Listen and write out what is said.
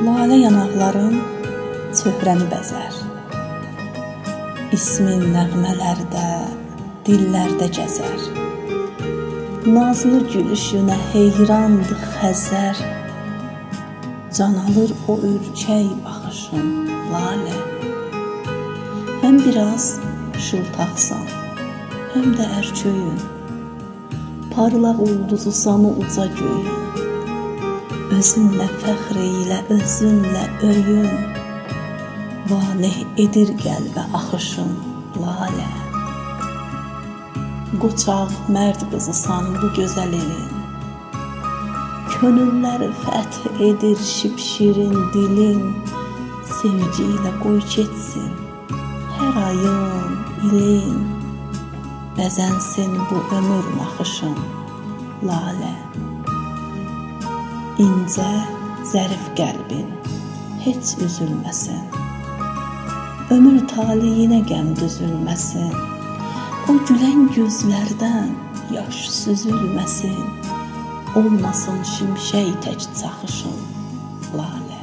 Lalə yanaqların çöhrəni bəzər. İsmin nəğmələrdə, dillərdə gəzər. Nazlı gülüşünə heyrandı Xəzər. Can alır o ürkək baxışın, Lalə. Həm biraz şıltaqsan, həm də ərköyün. Parlaq ulduzusan o uca göyün. Özünlə fəxr eylə, özünlə öyün. Vaneh edir qəlbə axışın, Lalə. Qoçaq mərd qızısan bu gözəl elin. Könülləri fəth edir şipşirin dilin. Sevgi ilə qoy keçsin hər ayın, ilin. Bəzənsin bu ömür naxışın, Lalə. İncə, zərif qəlbin heç üzülməsin. Ömür taleyinə qəm düzülməsin. O gülən gözlərdən yaş süzülməsin. Olmasın şimşək tək çaxışın, Lalə.